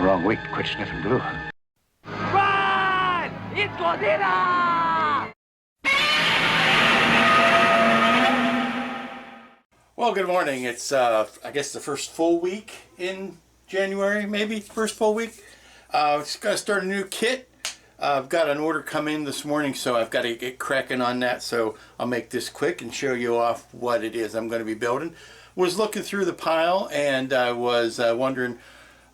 Wrong week to quit sniffing glue. Run! It's Godzilla! Well, good morning. It's, I guess, the first full week in January, maybe? First full week. Just got to start a new kit. I've got an order come in this morning, so I've got to get cracking on that. So I'll make this quick and show you off what it is I'm going to be building. Was looking through the pile, and I was wondering,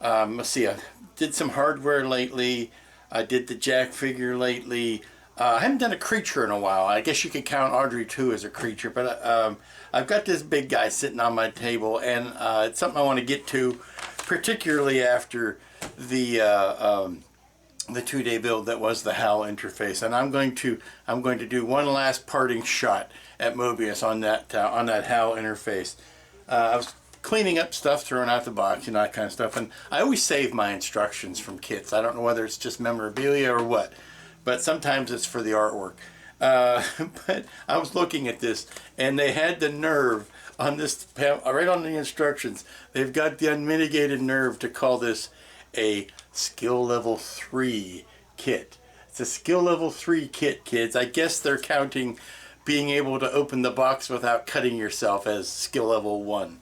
let's see, I did some hardware lately. I did the Jack figure lately. I haven't done a creature in a while. I guess you could count Audrey 2 as a creature, but I've got this big guy sitting on my table, and it's something I want to get to, particularly after the 2-day build that was the HAL interface. And I'm going to do one last parting shot at Mobius on that HAL interface. I was cleaning up stuff, throwing out the box, that kind of stuff, and I always save my instructions from kits. I don't know whether it's just memorabilia or what, but sometimes it's for the artwork. But I was looking at this, and they had the nerve on this, right on the instructions, they've got the unmitigated nerve to call this a skill level 3 kit. It's a skill level 3 kit, kids. I guess they're counting being able to open the box without cutting yourself as skill level 1.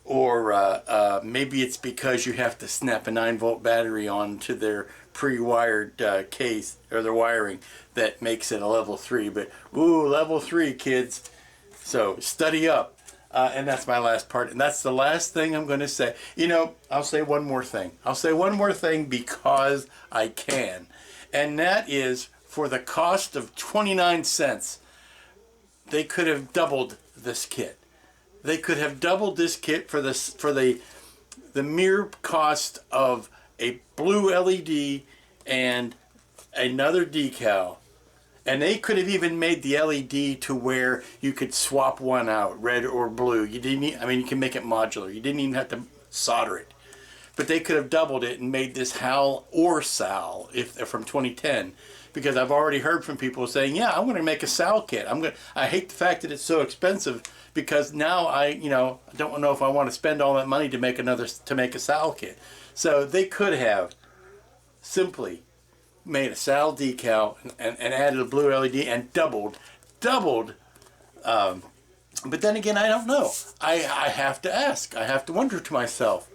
Or maybe it's because you have to snap a 9-volt battery onto their pre-wired case, or their wiring, that makes it a level 3. But ooh, level 3, kids. So study up. And that's my last part, and that's the last thing I'm going to say. I'll say one more thing. I'll say one more thing because I can, and that is, for the cost of 29 cents, they could have doubled this kit. They could have doubled this kit for the mere cost of a blue LED and another decal. And they could have even made the LED to where you could swap one out, red or blue. You didn't need, you can make it modular. You didn't even have to solder it. But they could have doubled it and made this HAL or SAL if they're from 2010. Because I've already heard from people saying, yeah, I'm going to make a SAL kit. I hate the fact that it's so expensive, because now I don't know if I want to spend all that money to make a SAL kit. So they could have simply made a SAL decal and added a blue LED and doubled. But then again, I don't know. I have to ask. I have to wonder to myself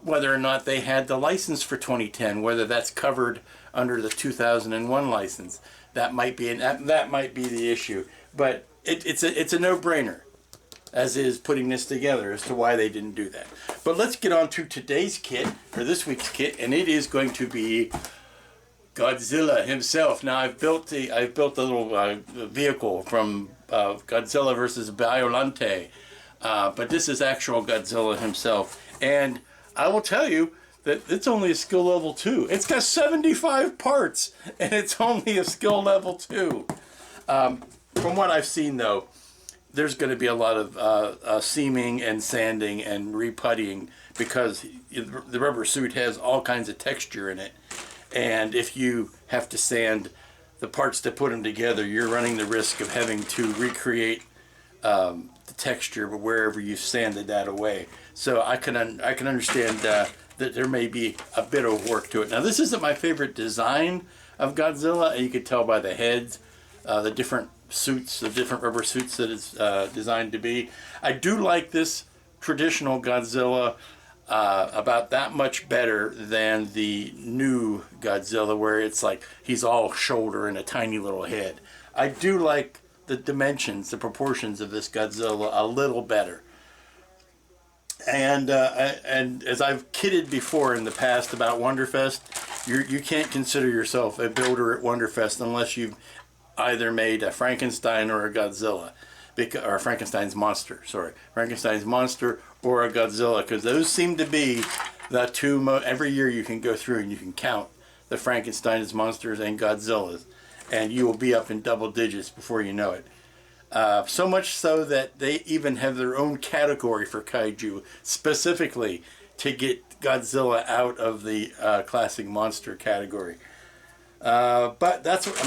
whether or not they had the license for 2010, whether that's covered under the 2001 license. That might be that might be the issue. But it's a no-brainer, as is putting this together, as to why they didn't do that. But let's get on to today's kit, or this week's kit, and it is going to be Godzilla himself. Now I've built a little vehicle from Godzilla versus Biolante, but this is actual Godzilla himself, and I will tell you that it's only a skill level 2. It's got 75 parts, and it's only a skill level 2. From what I've seen, though, there's going to be a lot of seaming and sanding and reputtying, because the rubber suit has all kinds of texture in it. And if you have to sand the parts to put them together, you're running the risk of having to recreate the texture wherever you've sanded that away. So I can understand that there may be a bit of work to it. Now, this isn't my favorite design of Godzilla, and you can tell by the heads, the different suits, the different rubber suits that it's designed to be. I do like this traditional Godzilla about that much better than the new Godzilla, where it's like he's all shoulder and a tiny little head. I do like the dimensions, the proportions of this Godzilla a little better. And as I've kidded before in the past about Wonderfest, you can't consider yourself a builder at Wonderfest unless you've either made a Frankenstein or a Godzilla. Or Frankenstein's monster, Frankenstein's monster or a Godzilla, because those seem to be the two every year you can go through and you can count the Frankenstein's monsters and Godzillas, and you will be up in double digits before you know it. So much so that they even have their own category for kaiju, specifically to get Godzilla out of the classic monster category. But that's what,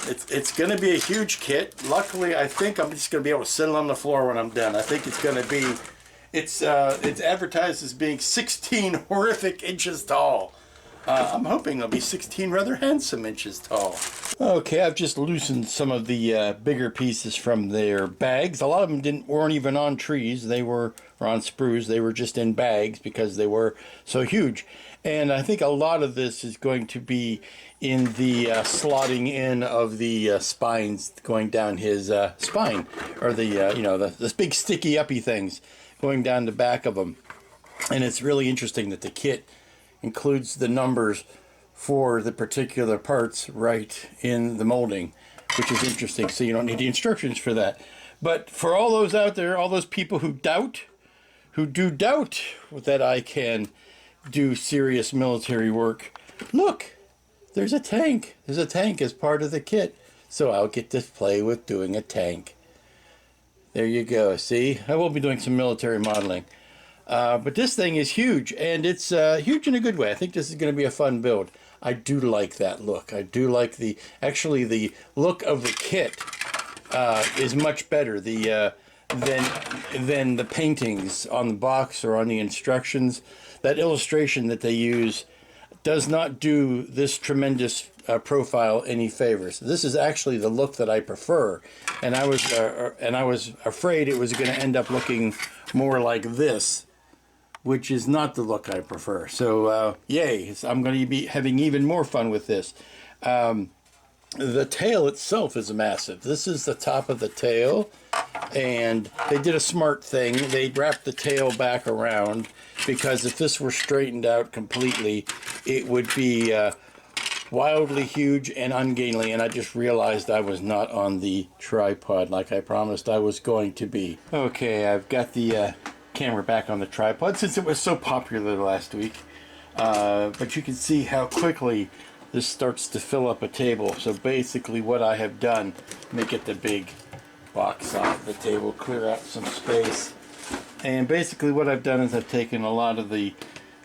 it's going to be a huge kit. Luckily, I think I'm just going to be able to sit on the floor when I'm done. I think it's going to be It's advertised as being 16 horrific inches tall. I'm hoping it'll be 16 rather handsome inches tall. Okay, I've just loosened some of the bigger pieces from their bags. A lot of them weren't even on trees. They were on sprues. They were just in bags because they were so huge. And I think a lot of this is going to be in the slotting in of the spines going down his spine, or the the big sticky uppy things going down the back of them. And it's really interesting that the kit includes the numbers for the particular parts right in the molding, which is interesting. So you don't need the instructions for that. But for all those out there, all those people who doubt that I can do serious military work, look, there's a tank. There's a tank as part of the kit. So I'll get to play with doing a tank. There you go. See, I will be doing some military modeling. But this thing is huge, and it's huge in a good way. I think this is going to be a fun build. I do like that look. I do like the look of the kit is much better than the paintings on the box or on the instructions. That illustration that they use does not do this tremendous profile any favors. This is actually the look that I prefer, and I was afraid it was going to end up looking more like this, which is not the look I prefer. So, yay, I'm going to be having even more fun with this. The tail itself is massive. This is the top of the tail, and they did a smart thing. They wrapped the tail back around, because if this were straightened out completely, it would be wildly huge and ungainly, and I just realized I was not on the tripod like I promised I was going to be. Okay, I've got the camera back on the tripod since it was so popular last week, but you can see how quickly this starts to fill up a table. So basically what I have done, let me get the big box off the table, clear out some space, and basically what I've done is I've taken a lot of the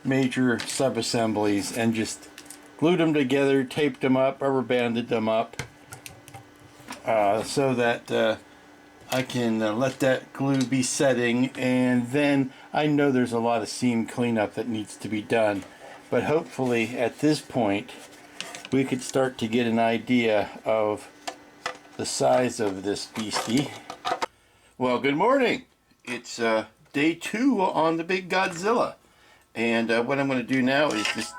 major sub-assemblies and just glued them together, taped them up, rubber banded them up, so that I can let that glue be setting. And then I know there's a lot of seam cleanup that needs to be done, but hopefully at this point we could start to get an idea of the size of this beastie. Well, good morning. It's day 2 on the big Godzilla, and what I'm going to do now is just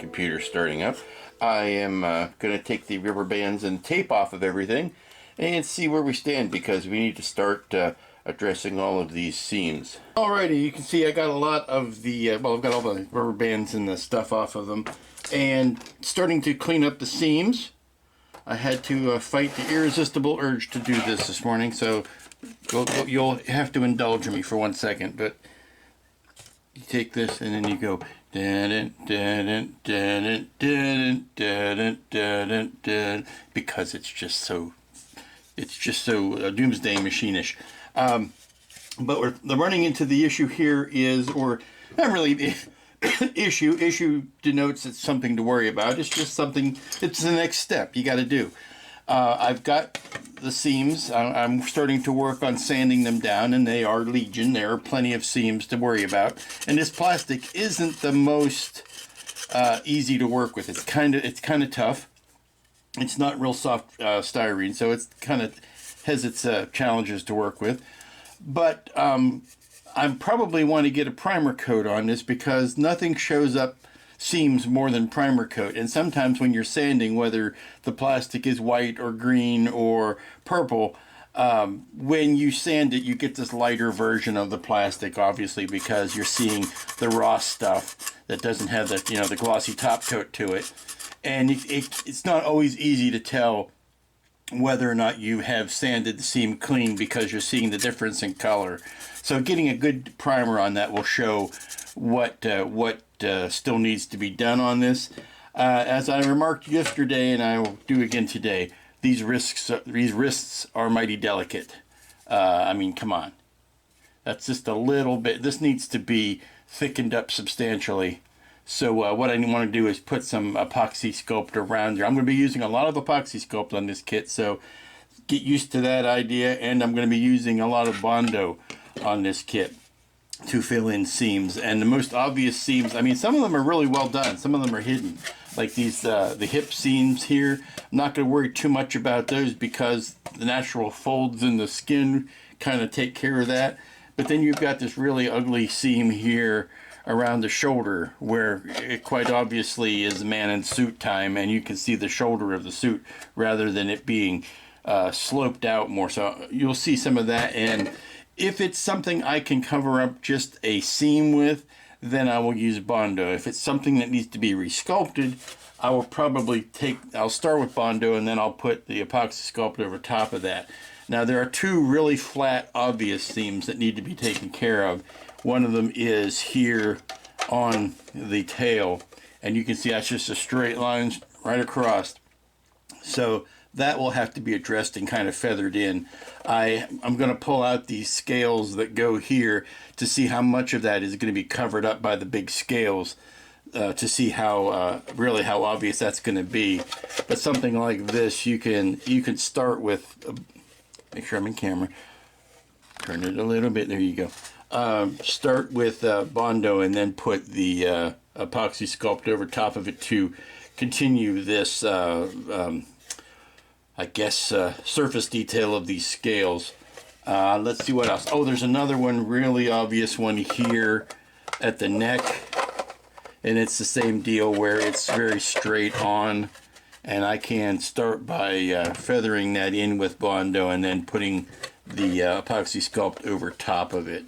computer starting up. I am going to take the rubber bands and tape off of everything and see where we stand, because we need to start addressing all of these seams. Alrighty, you can see I got a lot of the, I've got all the rubber bands and the stuff off of them, and starting to clean up the seams. I had to fight the irresistible urge to do this morning, so you'll have to indulge me for 1 second, but you take this and then you go because it's just so doomsday machine-ish. But we're running into the issue here is, or not really issue denotes it's something to worry about. It's just something, it's the next step you got to do. I've got the seams. I'm starting to work on sanding them down, and they are legion. There are plenty of seams to worry about, and this plastic isn't the most easy to work with. It's kind of tough. It's not real soft styrene, so it's kind of has its challenges to work with. But I probably want to get a primer coat on this, because nothing shows up seams more than primer coat. And sometimes when you're sanding, whether the plastic is white or green or purple, when you sand it, you get this lighter version of the plastic, obviously, because you're seeing the raw stuff that doesn't have the the glossy top coat to it. And it's not always easy to tell whether or not you have sanded the seam clean, because you're seeing the difference in color. So getting a good primer on that will show what still needs to be done on this. As I remarked yesterday, and I will do again today, these wrists are mighty delicate. I mean, come on. That's just a little bit. This needs to be thickened up substantially. So what I want to do is put some epoxy sculpt around there. I'm going to be using a lot of epoxy sculpt on this kit, so get used to that idea. And I'm going to be using a lot of Bondo on this kit to fill in seams. And the most obvious seams, I mean, some of them are really well done. Some of them are hidden. Like these, the hip seams here. I'm not going to worry too much about those because the natural folds in the skin kind of take care of that. But then you've got this really ugly seam here around the shoulder where it quite obviously is man in suit time, and you can see the shoulder of the suit rather than it being sloped out more. So you'll see some of that, and if it's something I can cover up just a seam with, then I will use Bondo. If it's something that needs to be resculpted, I will probably I'll start with Bondo and then I'll put the epoxy sculpt over top of that. Now there are two really flat, obvious seams that need to be taken care of. One of them is here on the tail, and you can see that's just a straight line right across. So that will have to be addressed and kind of feathered in. I'm going to pull out these scales that go here to see how much of that is going to be covered up by the big scales, to see how really how obvious that's going to be. But something like this, you can start with. Make sure I'm in camera. Turn it a little bit. There you go. Start with Bondo and then put the epoxy sculpt over top of it to continue this. I guess, surface detail of these scales. Let's see what else. Oh, there's another one, really obvious one here at the neck. And it's the same deal where it's very straight on. And I can start by feathering that in with Bondo and then putting the epoxy sculpt over top of it.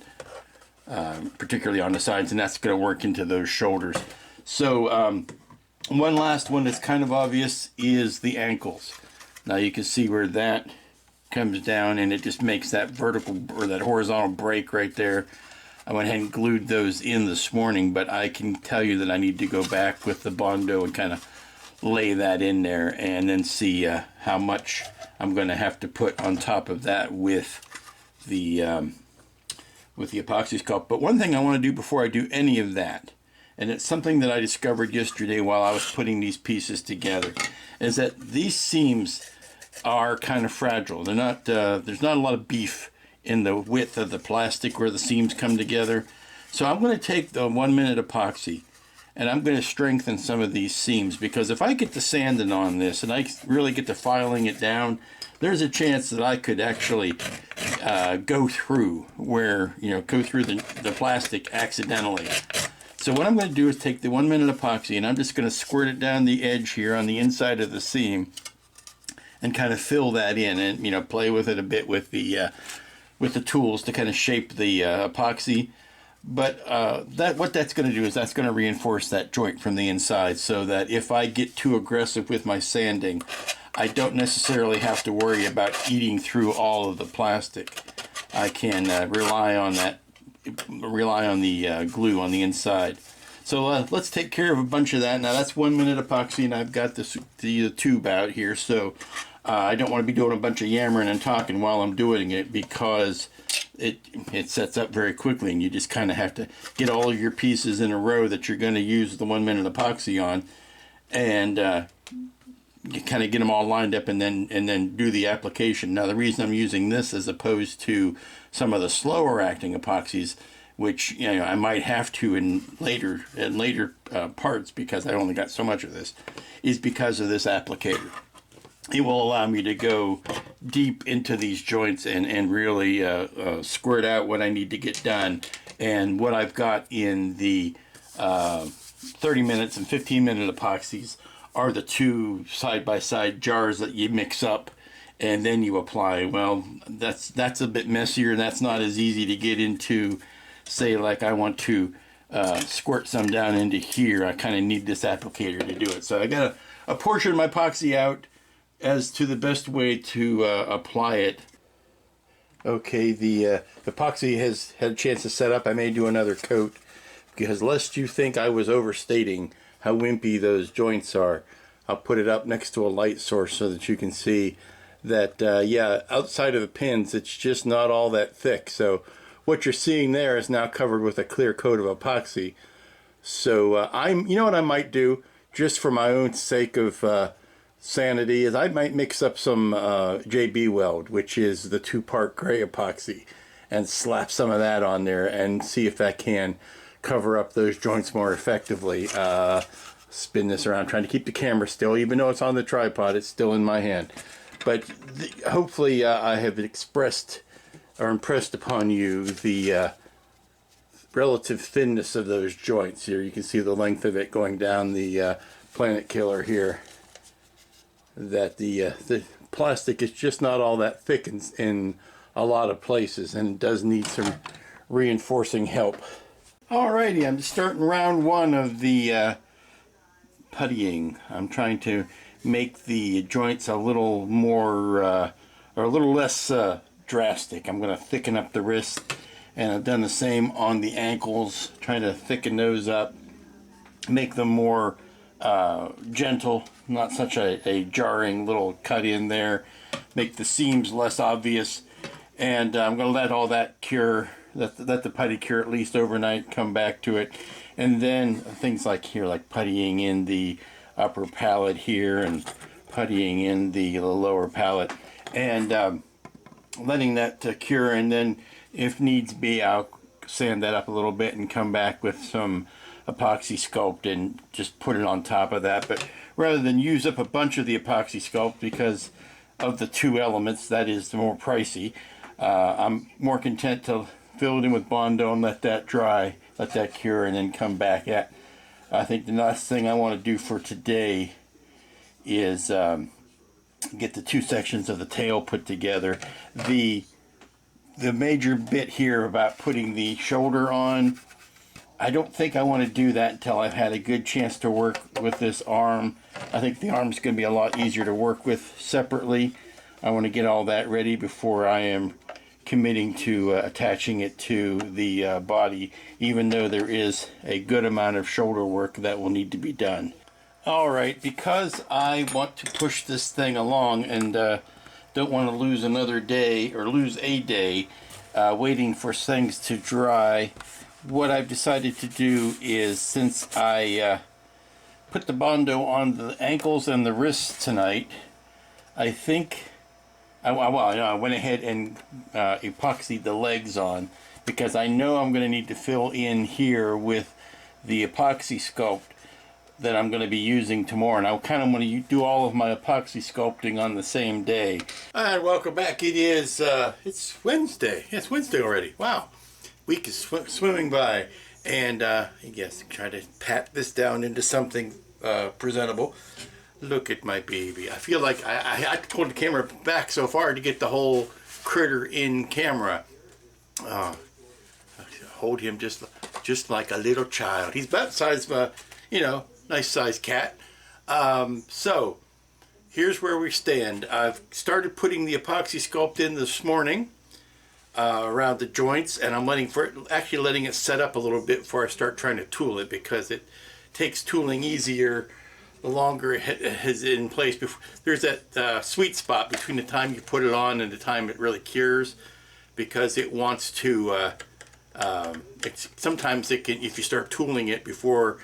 Particularly on the sides, and that's going to work into those shoulders. So one last one that's kind of obvious is the ankles. Now you can see where that comes down, and it just makes that vertical or that horizontal break right there. I went ahead and glued those in this morning, but I can tell you that I need to go back with the Bondo and kind of lay that in there and then see how much I'm going to have to put on top of that with the epoxy sculpt. But one thing I want to do before I do any of that, and it's something that I discovered yesterday while I was putting these pieces together, is that these seams are kind of fragile. They're not. There's not a lot of beef in the width of the plastic where the seams come together. So I'm going to take the 1 minute epoxy and I'm going to strengthen some of these seams, because if I get to sanding on this and I really get to filing it down, there's a chance that I could actually go through the plastic accidentally. So what I'm going to do is take the 1 minute epoxy and I'm just going to squirt it down the edge here on the inside of the seam and kind of fill that in, and play with it a bit with the tools to kind of shape the epoxy. But what that's going to do is that's going to reinforce that joint from the inside, so that if I get too aggressive with my sanding, I don't necessarily have to worry about eating through all of the plastic. I can rely on the glue on the inside. So let's take care of a bunch of that. Now that's 1 minute epoxy, and I've got the tube out here, so I don't want to be doing a bunch of yammering and talking while I'm doing it, because it sets up very quickly, and you just kind of have to get all of your pieces in a row that you're going to use the 1 minute epoxy on, and you kind of get them all lined up and then do the application. Now the reason I'm using this as opposed to some of the slower acting epoxies, which I might have to in later parts, because I only got so much of this, is because of this applicator. It will allow me to go deep into these joints and really squirt out what I need to get done. And what I've got in the 30 minutes and 15 minute epoxies are the two side-by-side jars that you mix up and then you apply. Well, that's a bit messier, and that's not as easy to get into. Say, like I want to squirt some down into here, I kind of need this applicator to do it. So I got a portion of my epoxy out as to the best way to apply it. Okay, the epoxy has had a chance to set up. I may do another coat, because lest you think I was overstating how wimpy those joints are, I'll put it up next to a light source so that you can see that, yeah, outside of the pins, it's just not all that thick. So what you're seeing there is now covered with a clear coat of epoxy. So you know what I might do, just for my own sake of sanity, is I might mix up some JB Weld, which is the 2-part gray epoxy, and slap some of that on there and see if that can cover up those joints more effectively. Spin this around, trying to keep the camera still, even though it's on the tripod, it's still in my hand. But hopefully I have expressed or impressed upon you the relative thinness of those joints here. You can see the length of it going down the Planet Killer here. That the plastic is just not all that thick in a lot of places, and it does need some reinforcing help. Alrighty, I'm starting round one of the puttying. I'm trying to make the joints a little more or a little less drastic. I'm going to thicken up the wrist, and I've done the same on the ankles, trying to thicken those up, make them more gentle, not such a jarring little cut in there, make the seams less obvious. And I'm going to let all that cure, let the putty cure at least overnight, come back to it. And then things like here, like puttying in the upper palate here and puttying in the lower palate, and letting that cure. And then if needs be, I'll sand that up a little bit and come back with some epoxy sculpt and just put it on top of that. But rather than use up a bunch of the epoxy sculpt because of the two elements, that is the more pricey, I'm more content to fill it in with Bondo and let that dry, let that cure, and then come back at. I think the last thing I want to do for today is get the two sections of the tail put together. The major bit here about putting the shoulder on, I don't think I want to do that until I've had a good chance to work with this arm. I think the arm's going to be a lot easier to work with separately. I want to get all that ready before I am committing to attaching it to the body, even though there is a good amount of shoulder work that will need to be done. Alright, because I want to push this thing along and don't want to lose another day, or lose a day, waiting for things to dry, what I've decided to do is, since I put the Bondo on the ankles and the wrists tonight, I think I went ahead and epoxied the legs on, because I know I'm going to need to fill in here with the epoxy sculpt that I'm going to be using tomorrow. And I kind of want to do all of my epoxy sculpting on the same day. Alright, welcome back. It is, it's Wednesday. Yeah, it's Wednesday already. Wow. Week is swimming by. And, I guess, try to pat this down into something presentable. Look at my baby. I feel like I had to hold the camera back so far to get the whole critter in camera. Hold him just like a little child. He's about the size of a, you know, nice sized cat. So here's where we stand. I've started putting the epoxy sculpt in this morning around the joints, and I'm actually letting it set up a little bit before I start trying to tool it, because it takes tooling easier the longer it is in place. There's that sweet spot between the time you put it on and the time it really cures, because it wants to sometimes it can, if you start tooling it before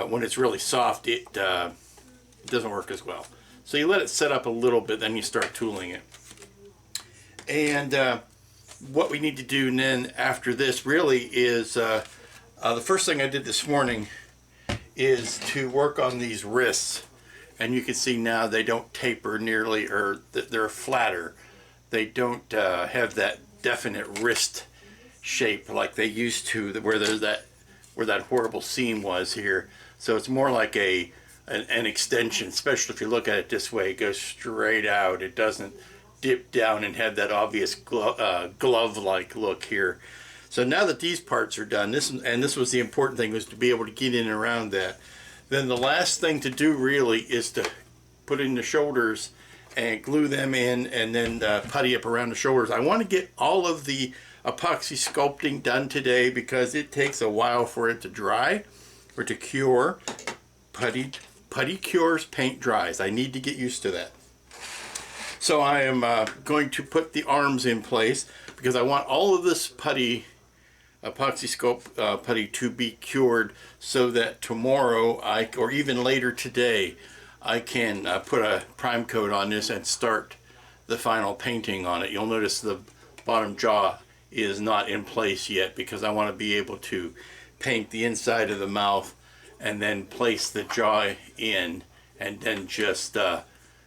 when it's really soft, it doesn't work as well. So you let it set up a little bit, then you start tooling it. And what we need to do then after this really is the first thing I did this morning is to work on these wrists. And you can see now they don't taper nearly, or they're flatter. They don't have that definite wrist shape like they used to, where that horrible seam was here. So it's more like an extension, especially if you look at it this way. It goes straight out. It doesn't dip down and have that obvious glove-like look here. So now that these parts are done, this was the important thing, was to be able to get in and around that. Then the last thing to do really is to put in the shoulders and glue them in, and then putty up around the shoulders. I want to get all of the epoxy sculpting done today, because it takes a while for it to dry or to cure. Putty cures, paint dries. I need to get used to that. So I am going to put the arms in place, because I want all of this epoxy sculpt putty to be cured, so that tomorrow, or even later today, I can put a prime coat on this and start the final painting on it. You'll notice the bottom jaw is not in place yet, because I want to be able to paint the inside of the mouth and then place the jaw in, and then just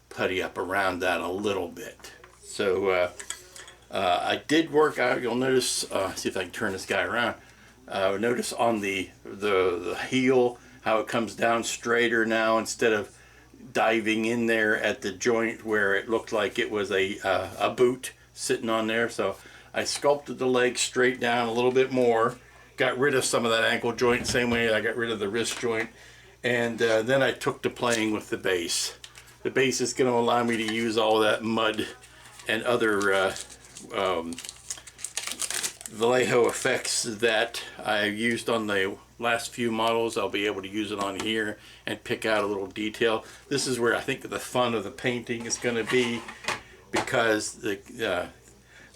putty up around that a little bit. So I did work out, you'll notice, see if I can turn this guy around, notice on the heel how it comes down straighter now, instead of diving in there at the joint where it looked like it was a boot sitting on there. So I sculpted the leg straight down a little bit more, got rid of some of that ankle joint, same way I got rid of the wrist joint, and then I took to playing with the base. The base is going to allow me to use all that mud and other Vallejo effects that I used on the last few models. I'll be able to use it on here and pick out a little detail. This is where I think the fun of the painting is going to be, because the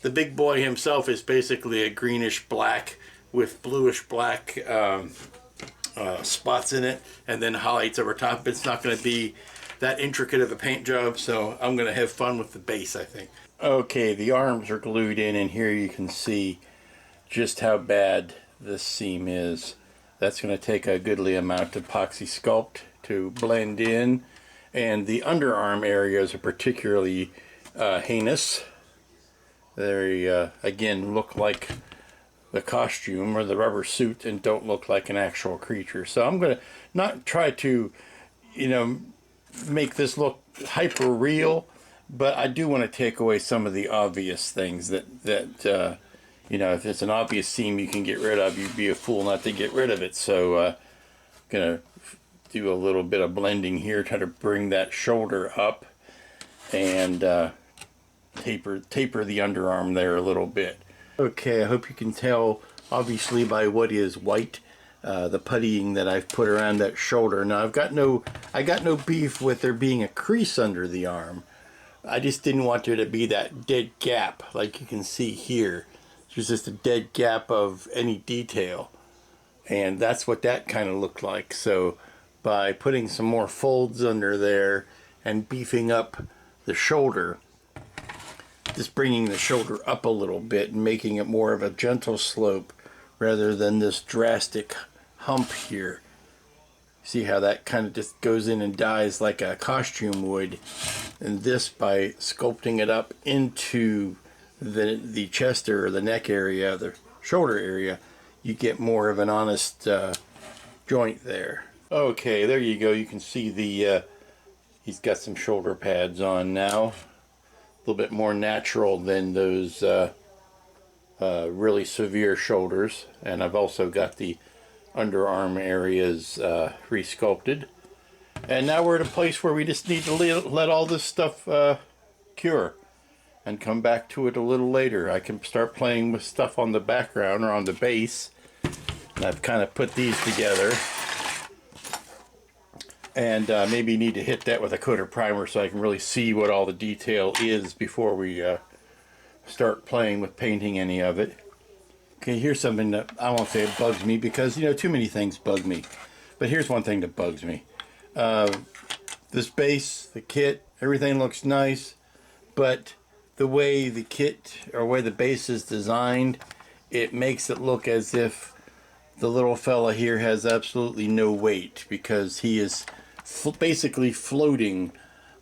big boy himself is basically a greenish black with bluish black spots in it, and then highlights over top. It's not going to be that intricate of a paint job, so I'm going to have fun with the base, I think. Okay, the arms are glued in, and here you can see just how bad this seam is. That's going to take a goodly amount of epoxy sculpt to blend in, and the underarm areas are particularly heinous. They again look like the costume or the rubber suit and don't look like an actual creature. So I'm going to not try to, make this look hyper real, but I do want to take away some of the obvious things that if it's an obvious seam you can get rid of, you'd be a fool not to get rid of it. So gonna do a little bit of blending here, try to bring that shoulder up, and taper the underarm there a little bit. Okay, I hope you can tell, obviously, by what is white, the puttying that I've put around that shoulder. Now I got no beef with there being a crease under the arm. I just didn't want there to be that dead gap like you can see here. There's just a dead gap of any detail, and that's what that kind of looked like. So by putting some more folds under there and beefing up the shoulder, just bringing the shoulder up a little bit and making it more of a gentle slope rather than this drastic hump here. See how that kind of just goes in and dies like a costume would, and this, by sculpting it up into the chest or the neck area, the shoulder area, you get more of an honest joint there. Okay, there you go. You can see he's got some shoulder pads on now, a little bit more natural than those really severe shoulders. And I've also got the underarm areas re-sculpted. And now we're at a place where we just need to let all this stuff cure and come back to it a little later. I can start playing with stuff on the background or on the base. And I've kind of put these together. And maybe need to hit that with a coat of primer so I can really see what all the detail is before we start playing with painting any of it. Okay, here's something that I won't say it bugs me, because too many things bug me. But here's one thing that bugs me. This base, the kit, everything looks nice, but the way the kit or way the base is designed, it makes it look as if the little fella here has absolutely no weight, because he is basically floating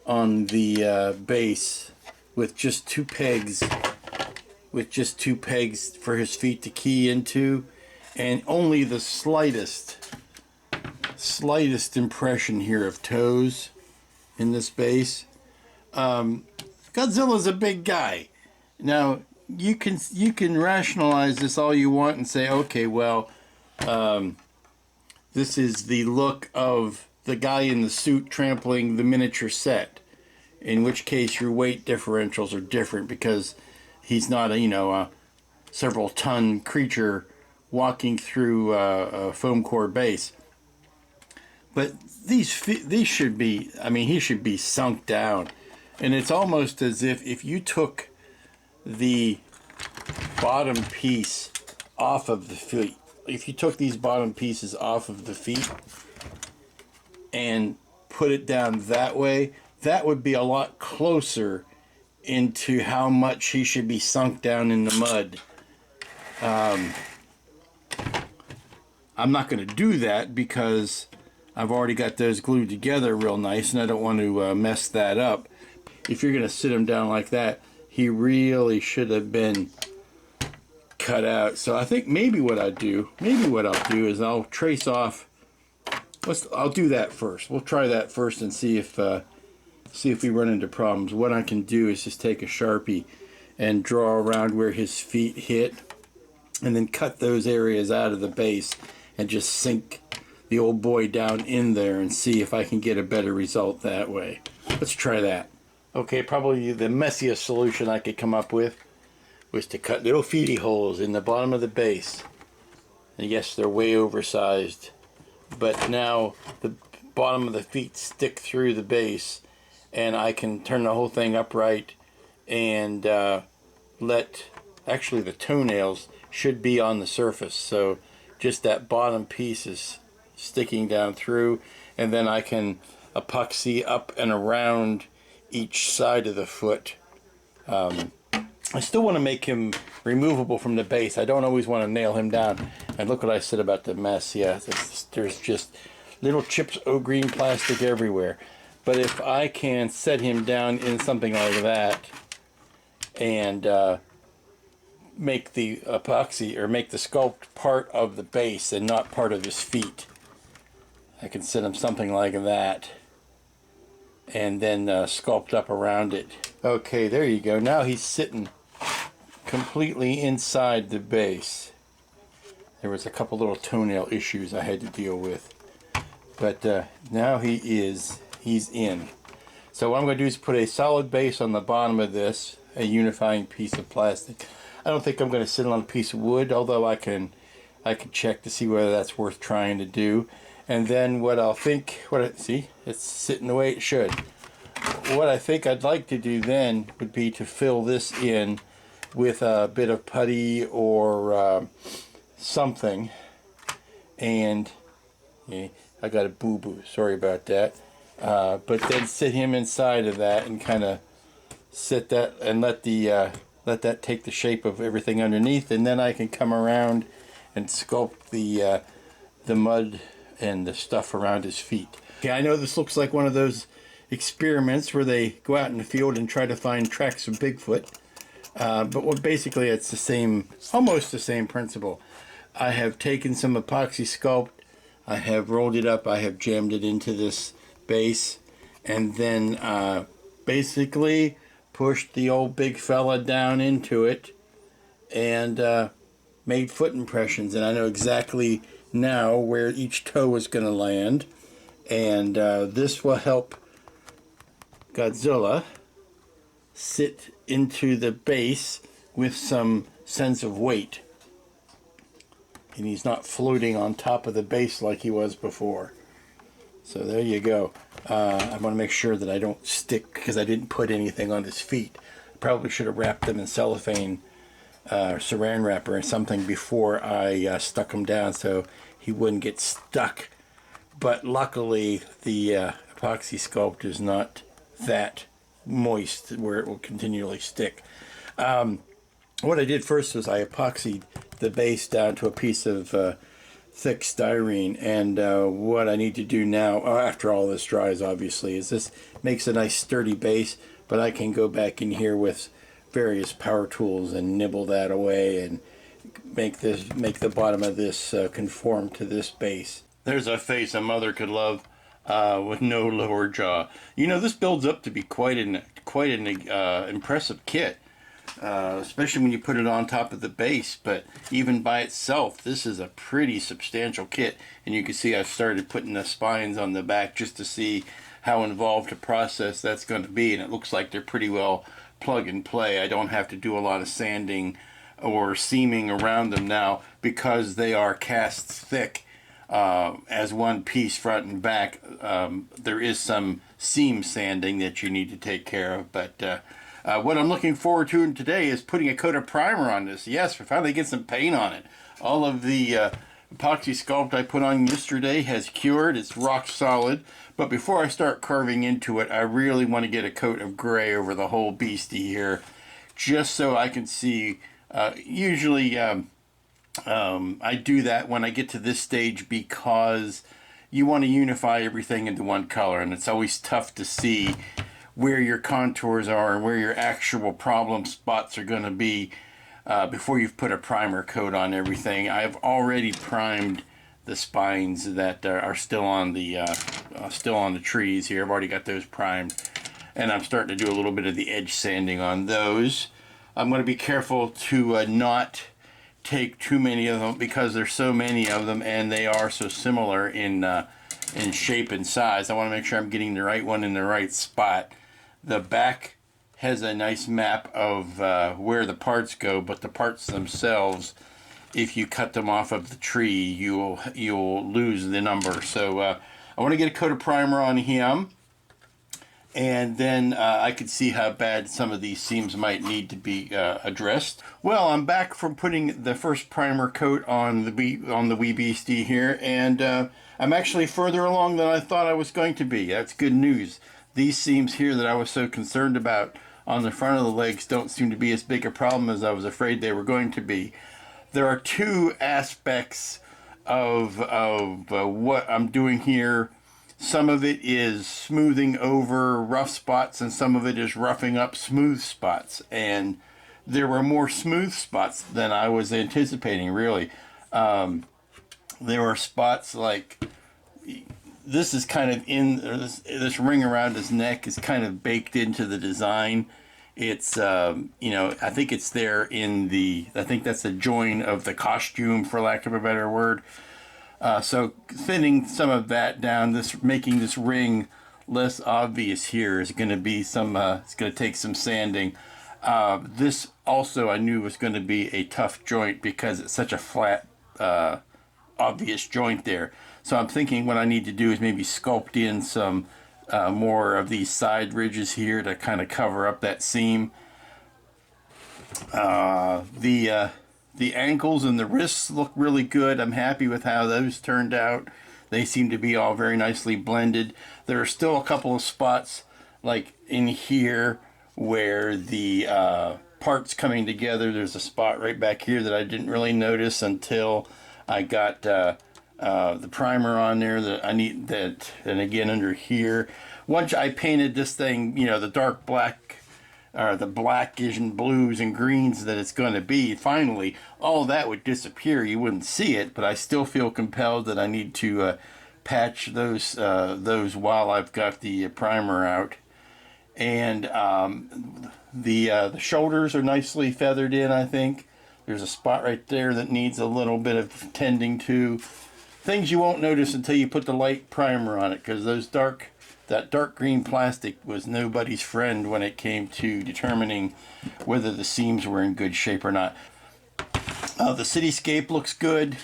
on the base with just two pegs for his feet to key into, and only the slightest impression here of toes in this base. Godzilla's a big guy. Now you can rationalize this all you want and say, okay, well, this is the look of the guy in the suit trampling the miniature set, in which case your weight differentials are different, because he's not a several ton creature walking through a foam core base. But these should be, he should be sunk down. And it's almost as if you took the bottom piece off of the feet, if you took these bottom pieces off of the feet and put it down that way, that would be a lot closer into how much he should be sunk down in the mud I'm not going to do that because I've already got those glued together real nice, and I don't want to mess that up. If you're going to sit him down like that, he really should have been cut out. So I think maybe what I'll do is I'll trace off. I'll do that first. We'll try that first and see if we run into problems. What I can do is just take a Sharpie and draw around where his feet hit, and then cut those areas out of the base and just sink the old boy down in there and see if I can get a better result that way. Let's try that. Okay, probably the messiest solution I could come up with was to cut little feety holes in the bottom of the base. And yes, they're way oversized, but now the bottom of the feet stick through the base, and I can turn the whole thing upright and actually the toenails should be on the surface, so just that bottom piece is sticking down through, and then I can epoxy up and around each side of the foot. I still want to make him removable from the base. I don't always want to nail him down. And look what I said about the mess. Yeah, there's just little chips of green plastic everywhere. But if I can set him down in something like that and make the epoxy, or make the sculpt part of the base and not part of his feet, I can set him something like that and then sculpt up around it. Okay, there you go. Now he's sitting completely inside the base. There was a couple little toenail issues I had to deal with, but now he's in. So what I'm going to do is put a solid base on the bottom of this, a unifying piece of plastic. I don't think I'm going to sit on a piece of wood, although I can check to see whether that's worth trying to do. And then see, it's sitting the way it should. What I think I'd like to do then would be to fill this in with a bit of putty or something. And yeah, I got a boo-boo, sorry about that. But then sit him inside of that and kind of sit that and let that take the shape of everything underneath, and then I can come around and sculpt the mud and the stuff around his feet. Okay, I know this looks like one of those experiments where they go out in the field and try to find tracks of Bigfoot, but basically it's almost the same principle. I have taken some epoxy sculpt, I have rolled it up, I have jammed it into this base, and then basically pushed the old big fella down into it and made foot impressions, and I know exactly now where each toe is going to land, and this will help Godzilla sit into the base with some sense of weight, and he's not floating on top of the base like he was before. So there you go. I want to make sure that I don't stick, because I didn't put anything on his feet. I probably should have wrapped them in cellophane saran wrap or something before I stuck him down so he wouldn't get stuck. But luckily the epoxy sculpt is not that moist where it will continually stick. What I did first was I epoxied the base down to a piece of thick styrene, and what I need to do now, after all this dries obviously, is this makes a nice sturdy base, but I can go back in here with various power tools and nibble that away and make the bottom of this conform to this base. There's a face a mother could love with no lower jaw. You know, this builds up to be quite an impressive kit. Especially when you put it on top of the base, but even by itself this is a pretty substantial kit, and you can see I've started putting the spines on the back just to see how involved a process that's going to be, and it looks like they're pretty well plug and play. I don't have to do a lot of sanding or seaming around them now because they are cast thick as one piece front and back. There is some seam sanding that you need to take care of, but what I'm looking forward to today is putting a coat of primer on this. Yes, we finally get some paint on it. All of the epoxy sculpt I put on yesterday has cured. It's rock solid. But before I start carving into it, I really want to get a coat of gray over the whole beastie here, just so I can see. Usually I do that when I get to this stage because you want to unify everything into one color, and it's always tough to see where your contours are and where your actual problem spots are going to be before you've put a primer coat on everything. I've already primed the spines that are still on the trees here. I've already got those primed, and I'm starting to do a little bit of the edge sanding on those. I'm going to be careful to not take too many of them because there's so many of them and they are so similar in shape and size. I want to make sure I'm getting the right one in the right spot. The back has a nice map of where the parts go, but the parts themselves, if you cut them off of the tree, you'll lose the number. So I want to get a coat of primer on him, and then I could see how bad some of these seams might need to be addressed. Well, I'm back from putting the first primer coat on the wee beastie here, and I'm actually further along than I thought I was going to be. That's good news. These seams here that I was so concerned about on the front of the legs don't seem to be as big a problem as I was afraid they were going to be. There are two aspects of what I'm doing here. Some of it is smoothing over rough spots, and some of it is roughing up smooth spots. And there were more smooth spots than I was anticipating, really. There were spots like this is kind of this ring around his neck is kind of baked into the design. It's I think it's there I think that's the join of the costume, for lack of a better word. So thinning some of that down, making this ring less obvious here is going to be it's going to take some sanding. This also I knew was going to be a tough joint because it's such a flat, obvious joint there. So I'm thinking what I need to do is maybe sculpt in some more of these side ridges here to kind of cover up that seam. The ankles and the wrists look really good. I'm happy with how those turned out. They seem to be all very nicely blended. There are still a couple of spots like in here where the parts coming together. There's a spot right back here that I didn't really notice until I got the primer on there that I need that, and again under here. Once I painted this thing, the dark black, or the blackish and blues and greens that it's going to be, finally, all that would disappear. You wouldn't see it, but I still feel compelled that I need to patch those while I've got the primer out. And the shoulders are nicely feathered in, I think. There's a spot right there that needs a little bit of tending to. Things you won't notice until you put the light primer on it, because that dark green plastic was nobody's friend when it came to determining whether the seams were in good shape or not. The cityscape looks good.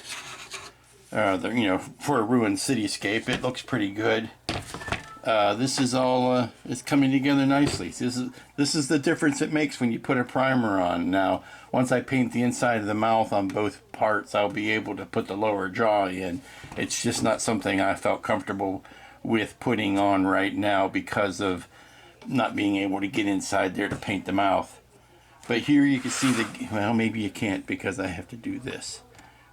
For a ruined cityscape, it looks pretty good. This is all it's coming together nicely. This is the difference it makes when you put a primer on. Now, once I paint the inside of the mouth on both parts, I'll be able to put the lower jaw in. It's just not something I felt comfortable with putting on right now because of not being able to get inside there to paint the mouth. But here you can see well, maybe you can't because I have to do this.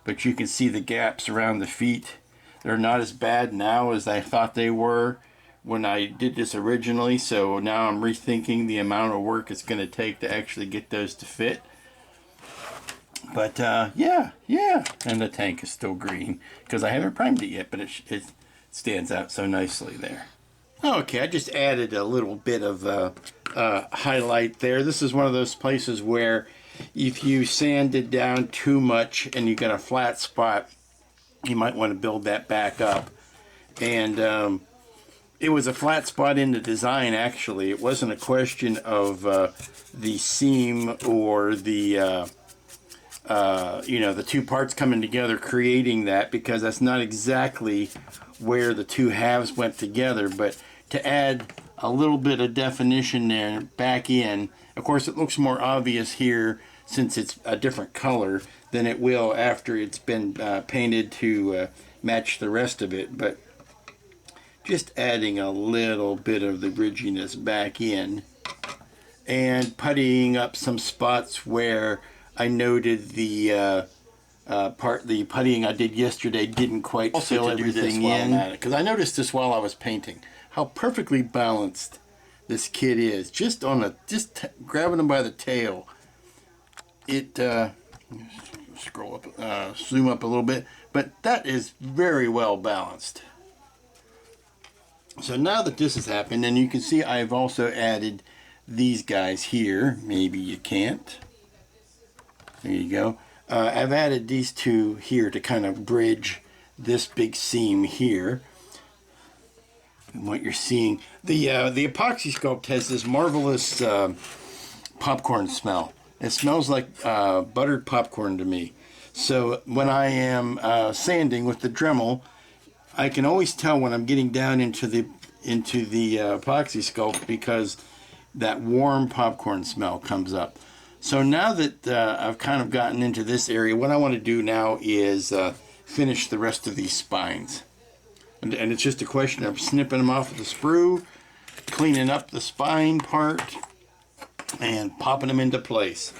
But you can see the gaps around the feet. They're not as bad now as I thought they were when I did this originally, so now I'm rethinking the amount of work it's going to take to actually get those to fit. But yeah, and the tank is still green because I haven't primed it yet, but it stands out so nicely there. Okay, I just added a little bit of highlight there. This is one of those places where if you sand it down too much and you got a flat spot, you might want to build that back up. And it was a flat spot in the design, actually. It wasn't a question of the seam or the two parts coming together creating that, because that's not exactly where the two halves went together. But to add a little bit of definition there back in, of course it looks more obvious here since it's a different color than it will after it's been painted to match the rest of it. But just adding a little bit of the ridginess back in and puttying up some spots where I noted the the puttying I did yesterday didn't quite fill everything in. Because I noticed this while I was painting, how perfectly balanced this kid is. Just grabbing him by the tail. It scroll up, zoom up a little bit, but that is very well balanced. So now that this has happened, and you can see I've also added these guys here. Maybe you can't. There you go. I've added these two here to kind of bridge this big seam here. And what you're seeing, the epoxy sculpt has this marvelous popcorn smell. It smells like buttered popcorn to me. So when I am sanding with the Dremel, I can always tell when I'm getting down into the epoxy sculpt because that warm popcorn smell comes up. So now that I've kind of gotten into this area, what I want to do now is finish the rest of these spines. And it's just a question of snipping them off with a sprue, cleaning up the spine part, and popping them into place.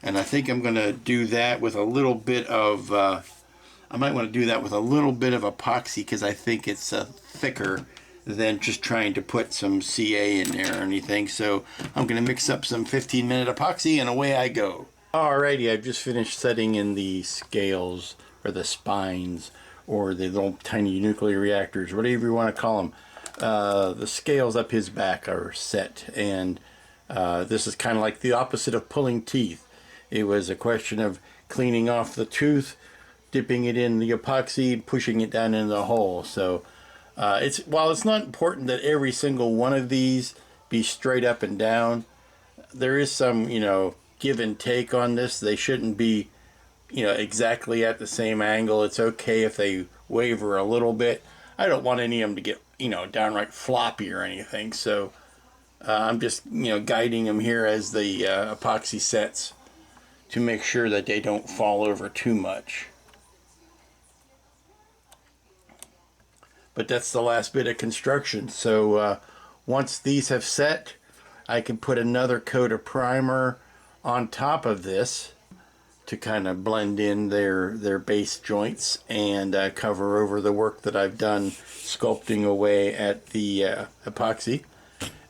And I think I'm going to do that with a little bit of, I might want to do that with a little bit of epoxy because I think it's thicker than just trying to put some CA in there or anything. So I'm going to mix up some 15-minute epoxy and away I go. Alrighty, I've just finished setting in the scales or the spines or the little tiny nuclear reactors, whatever you want to call them. The scales up his back are set, and this is kind of like the opposite of pulling teeth. It was a question of cleaning off the tooth, dipping it in the epoxy, pushing it down in the hole. So while it's not important that every single one of these be straight up and down, there is some, give and take on this. They shouldn't be, exactly at the same angle. It's okay if they waver a little bit. I don't want any of them to get, downright floppy or anything. So I'm just, guiding them here as the epoxy sets to make sure that they don't fall over too much. But that's the last bit of construction. So once these have set, I can put another coat of primer on top of this to kind of blend in their base joints and cover over the work that I've done sculpting away at the epoxy.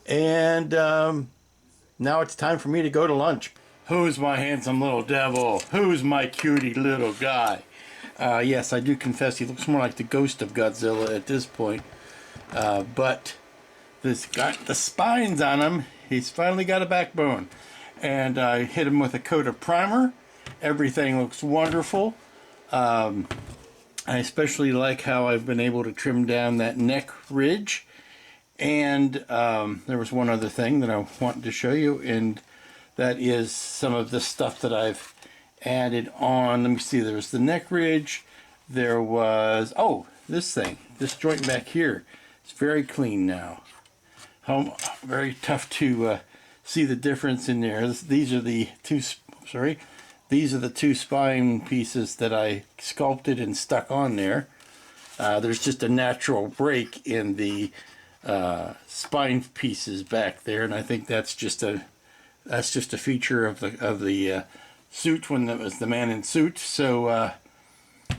And now it's time for me to go to lunch. Who's my handsome little devil? Who's my cutie little guy? Yes, I do confess he looks more like the ghost of Godzilla at this point. But this got the spines on him. He's finally got a backbone. And I hit him with a coat of primer. Everything looks wonderful. I especially like how I've been able to trim down that neck ridge. And there was one other thing that I wanted to show you, and that is some of the stuff that I've added on. Let me see, there was the neck ridge, there was, this thing, this joint back here, it's very clean now. Very tough to see the difference in there. These are the two spine pieces that I sculpted and stuck on there. There's just a natural break in the spine pieces back there, and I think that's just a feature of the suit when it was the man in suit. So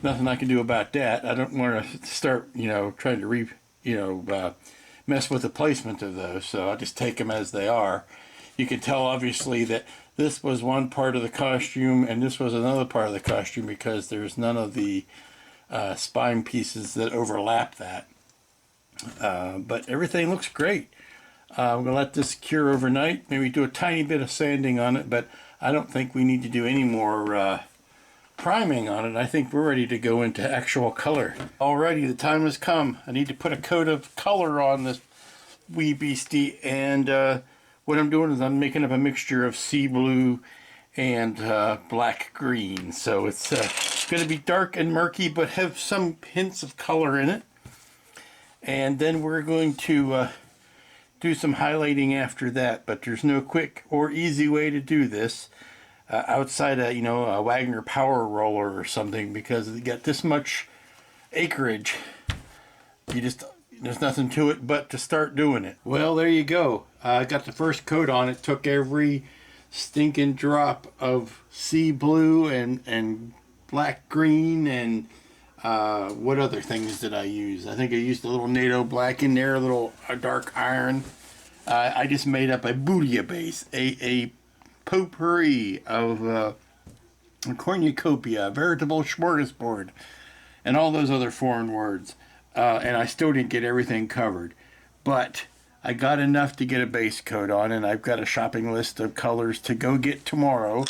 nothing I can do about that. I don't want to start trying to mess with the placement of those, so I'll just take them as they are. You can tell obviously that this was one part of the costume and this was another part of the costume because there's none of the spine pieces that overlap that. But everything looks great. I'm going to let this cure overnight, maybe do a tiny bit of sanding on it, but I don't think we need to do any more priming on it. I think we're ready to go into actual color. Alrighty, the time has come. I need to put a coat of color on this wee beastie, and what I'm doing is I'm making up a mixture of sea blue and black green. So it's going to be dark and murky, but have some hints of color in it. And then we're going to do some highlighting after that, but there's no quick or easy way to do this outside a Wagner power roller or something, because you got this much acreage. There's nothing to it but to start doing it. Well, there you go. I got the first coat on it, took every stinking drop of sea blue and black, green, and what other things did I use? I think I used a little NATO black in there, a dark iron. I just made up a bouillabaisse, a potpourri of a cornucopia, a veritable smorgasbord, and all those other foreign words. And I still didn't get everything covered. But I got enough to get a base coat on, and I've got a shopping list of colors to go get tomorrow.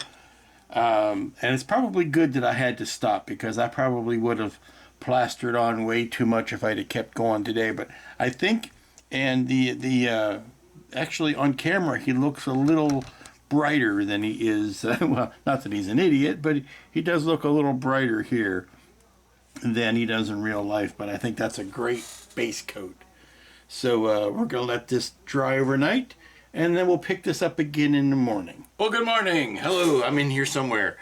And it's probably good that I had to stop, because I probably would have plastered on way too much if I'd have kept going today. But I think, and actually on camera, he looks a little brighter than he is. Well, not that he's an idiot, but he does look a little brighter here than he does in real life. But I think that's a great base coat. So we're going to let this dry overnight, and then we'll pick this up again in the morning. Well, good morning. Hello, I'm in here somewhere.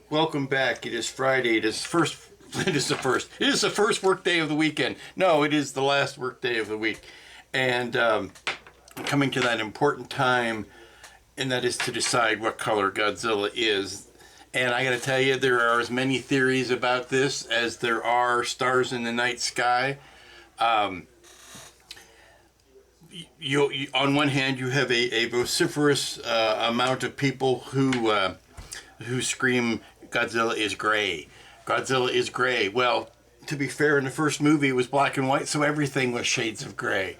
Welcome back. It is Friday. It is the first work day of the weekend. No, it is the last work day of the week. And coming to that important time, and that is to decide what color Godzilla is. And I got to tell you, there are as many theories about this as there are stars in the night sky. You on one hand, you have a vociferous amount of people who scream, Godzilla is gray. Godzilla is gray. Well, to be fair, in the first movie it was black and white, so everything was shades of gray.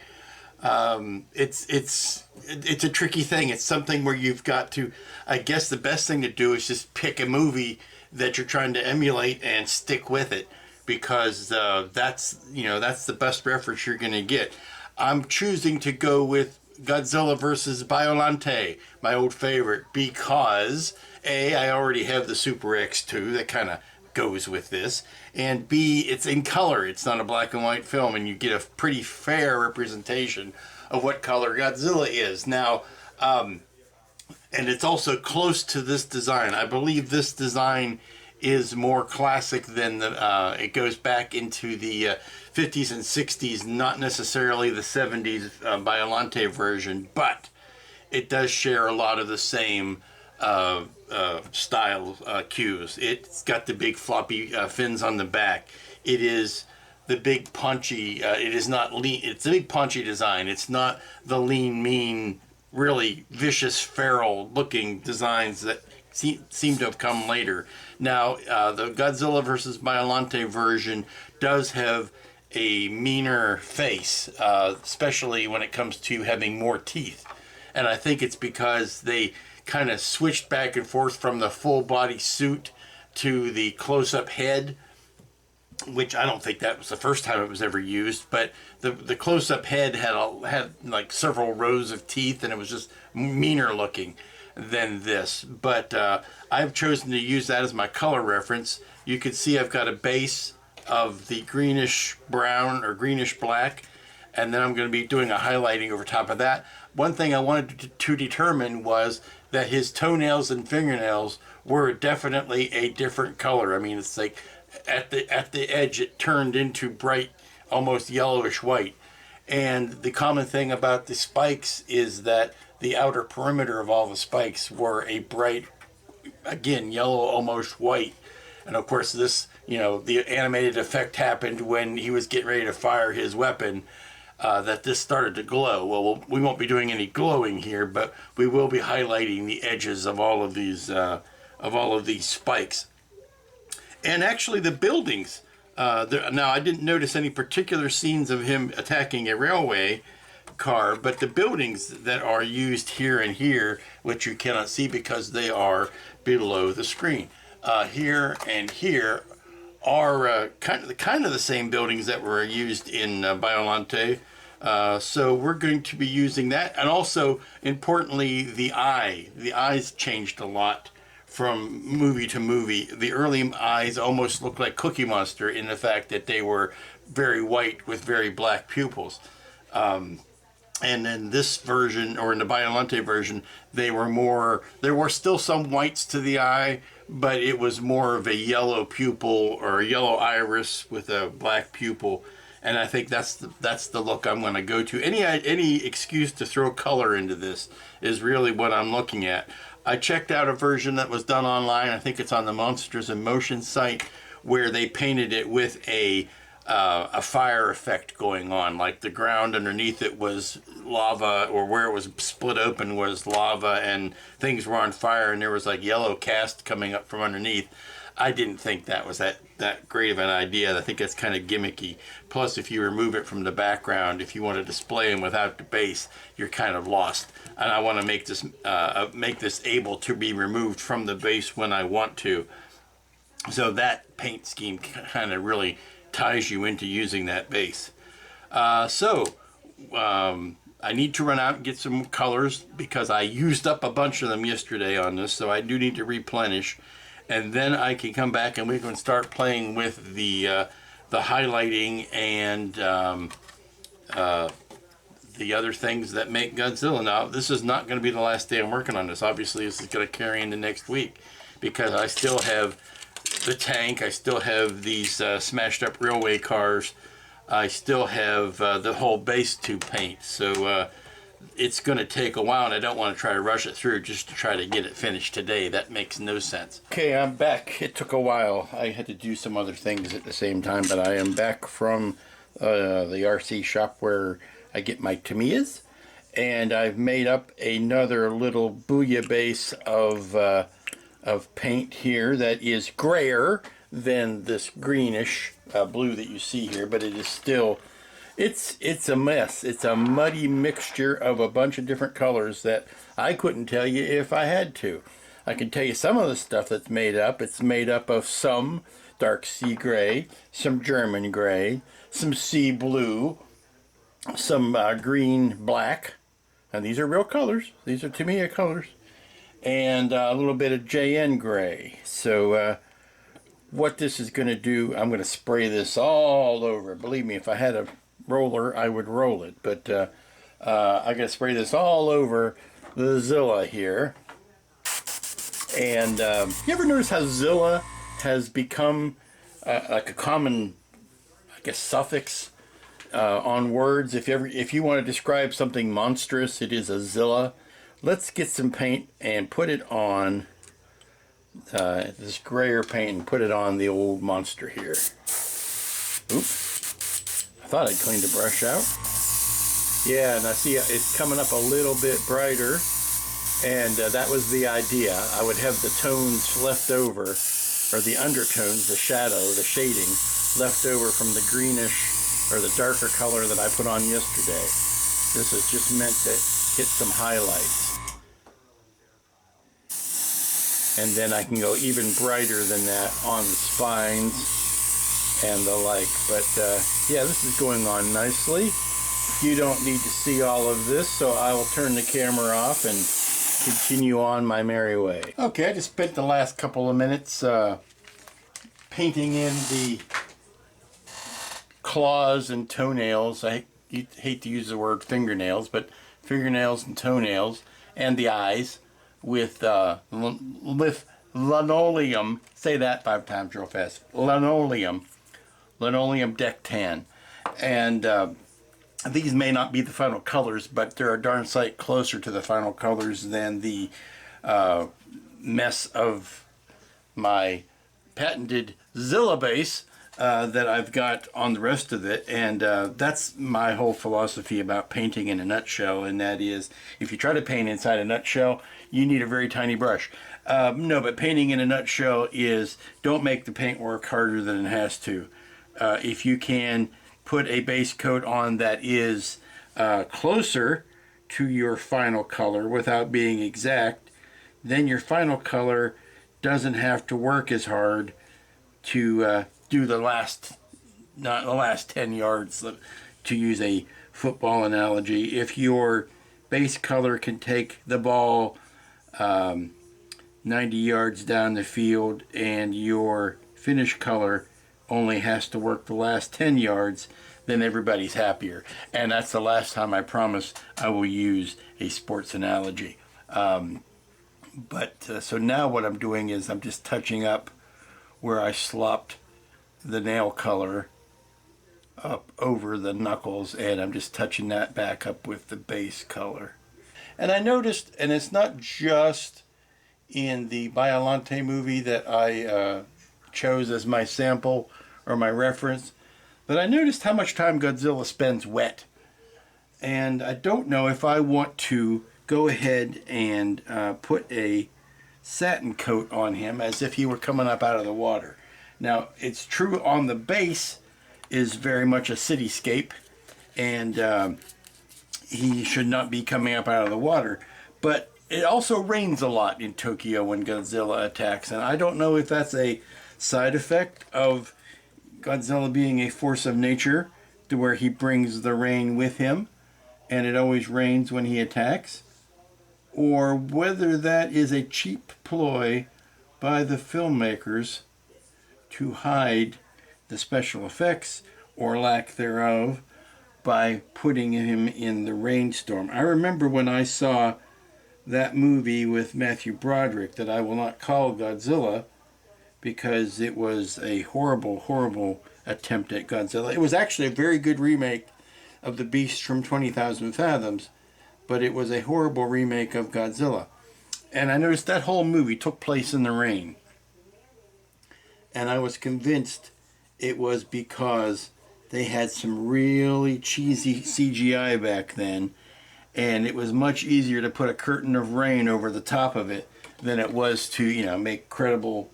It's a tricky thing. It's something where you've got to, I guess the best thing to do is just pick a movie that you're trying to emulate and stick with it, because that's the best reference you're going to get. I'm choosing to go with Godzilla versus Biollante, my old favorite, because A, I already have the Super X2 that kind of goes with this, and B, it's in color. It's not a black and white film, and you get a pretty fair representation of what color Godzilla is. Now, and it's also close to this design. I believe this design is more classic than it goes back into the 50s and 60s, not necessarily the 70s Biollante version, but it does share a lot of the same style cues. It's got the big floppy fins on the back. It is the big punchy, it is not lean, it's a big punchy design. It's not the lean, mean, really vicious, feral looking designs that seem to have come later. Now, the Godzilla versus Biollante version does have a meaner face, especially when it comes to having more teeth. And I think it's because they kind of switched back and forth from the full body suit to the close-up head, which I don't think that was the first time it was ever used, but the close-up head had like several rows of teeth, and it was just meaner looking than this. But I've chosen to use that as my color reference. You can see I've got a base of the greenish brown or greenish black, and then I'm going to be doing a highlighting over top of that. One thing I wanted to determine was that his toenails and fingernails were definitely a different color. I mean, it's like at the edge it turned into bright, almost yellowish white. And the common thing about the spikes is that the outer perimeter of all the spikes were a bright, again, yellow, almost white. And of course this, the animated effect happened when he was getting ready to fire his weapon, that this started to glow. Well, we won't be doing any glowing here, but we will be highlighting the edges of all of these spikes. And actually the buildings, now I didn't notice any particular scenes of him attacking a railway car, but the buildings that are used here and here, which you cannot see because they are below the screen, here and here are kind of the same buildings that were used in Biollante. So we're going to be using that. And also, importantly, the eyes changed a lot from movie to movie. The early eyes almost looked like Cookie Monster in the fact that they were very white with very black pupils. And in this version, or in the Biollante version, there were still some whites to the eye, but it was more of a yellow pupil or a yellow iris with a black pupil. And I think that's the look I'm going to go to. Any excuse to throw color into this is really what I'm looking at. I checked out a version that was done online. I think it's on the Monsters in Motion site, where they painted it with a fire effect going on, like the ground underneath it was lava, or where it was split open was lava, and things were on fire, and there was like yellow cast coming up from underneath. I didn't think that was that great of an idea. I think that's kind of gimmicky. Plus, if you remove it from the background, if you want to display them without the base, you're kind of lost. And I want to make this able to be removed from the base when I want to. So that paint scheme kind of really ties you into using that base. I need to run out and get some colors because I used up a bunch of them yesterday on this, so I do need to replenish. And then I can come back and we can start playing with the highlighting and the other things that make Godzilla. Now, this is not going to be the last day I'm working on this. Obviously, this is going to carry into next week because I still have the tank. I still have these smashed up railway cars. I still have the whole base to paint. So it's going to take a while, and I don't want to try to rush it through just to try to get it finished today. That makes no sense. Okay, I'm back. It took a while. I had to do some other things at the same time, but I am back from the RC shop where I get my Tamiyas, and I've made up another little booyah base of paint here that is grayer than this greenish blue that you see here, but it is still, it's a mess. It's a muddy mixture of a bunch of different colors that I couldn't tell you if I had to. I can tell you some of the stuff that's made up. It's made up of some dark sea gray, some German gray, some sea blue, some green black, and these are real colors. These are Tamiya colors, and a little bit of JN gray. So what this is going to do, I'm going to spray this all over. Believe me, if I had a roller, I would roll it, but I'm going to spray this all over the Zilla here. And you ever notice how Zilla has become like a common, I guess, suffix on words? If you want to describe something monstrous, it is a Zilla. Let's get some paint and put it on this grayer paint and put it on the old monster here. Oops. I thought I'd cleaned the brush out. Yeah, and I see it's coming up a little bit brighter, and that was the idea. I would have the tones left over, or the undertones, the shadow, the shading, left over from the greenish or the darker color that I put on yesterday. This is just meant to hit some highlights. And then I can go even brighter than that on the spines and the like. But yeah, this is going on nicely. You don't need to see all of this, so I will turn the camera off and continue on my merry way. Okay, I just spent the last couple of minutes painting in the claws and toenails. I hate to use the word fingernails, but fingernails and toenails, and the eyes with linoleum. Say that 5 times real fast. Linoleum deck tan. And these may not be the final colors, but they're a darn sight closer to the final colors than the mess of my patented Zilla base that I've got on the rest of it. And that's my whole philosophy about painting in a nutshell, and that is, if you try to paint inside a nutshell, you need a very tiny brush. No, but painting in a nutshell is, don't make the paint work harder than it has to. If you can put a base coat on that is closer to your final color without being exact, then your final color doesn't have to work as hard to do the last 10 yards, to use a football analogy. If your base color can take the ball 90 yards down the field and your finish color only has to work the last 10 yards, then everybody's happier. And that's the last time, I promise, I will use a sports analogy. So now what I'm doing is I'm just touching up where I slopped the nail color up over the knuckles, and I'm just touching that back up with the base color. And I noticed, and it's not just in the Biollante movie that I chose as my sample or my reference, but I noticed how much time Godzilla spends wet. And I don't know if I want to go ahead and put a satin coat on him as if he were coming up out of the water. Now, it's true on the base is very much a cityscape, and he should not be coming up out of the water. But it also rains a lot in Tokyo when Godzilla attacks, and I don't know if that's a side effect of Godzilla being a force of nature to where he brings the rain with him and it always rains when he attacks, or whether that is a cheap ploy by the filmmakers to hide the special effects or lack thereof by putting him in the rainstorm. I remember when I saw that movie with Matthew Broderick that I will not call Godzilla because it was a horrible, horrible attempt at Godzilla. It was actually a very good remake of The Beast from 20,000 Fathoms, but it was a horrible remake of Godzilla. And I noticed that whole movie took place in the rain. And I was convinced it was because they had some really cheesy CGI back then, and it was much easier to put a curtain of rain over the top of it than it was to, make credible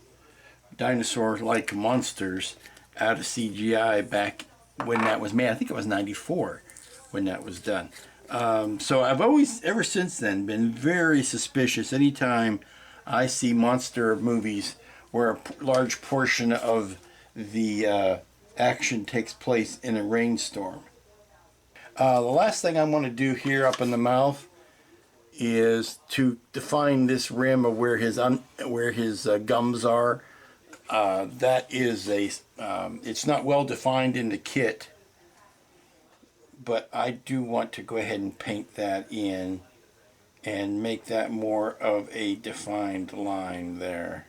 dinosaur-like monsters out of CGI back when that was made. I think it was 94 when that was done. So I've always, ever since then, been very suspicious anytime I see monster movies where a large portion of the action takes place in a rainstorm. The last thing I want to do here up in the mouth is to define this rim of where his gums are. That is it's not well defined in the kit, but I do want to go ahead and paint that in and make that more of a defined line there.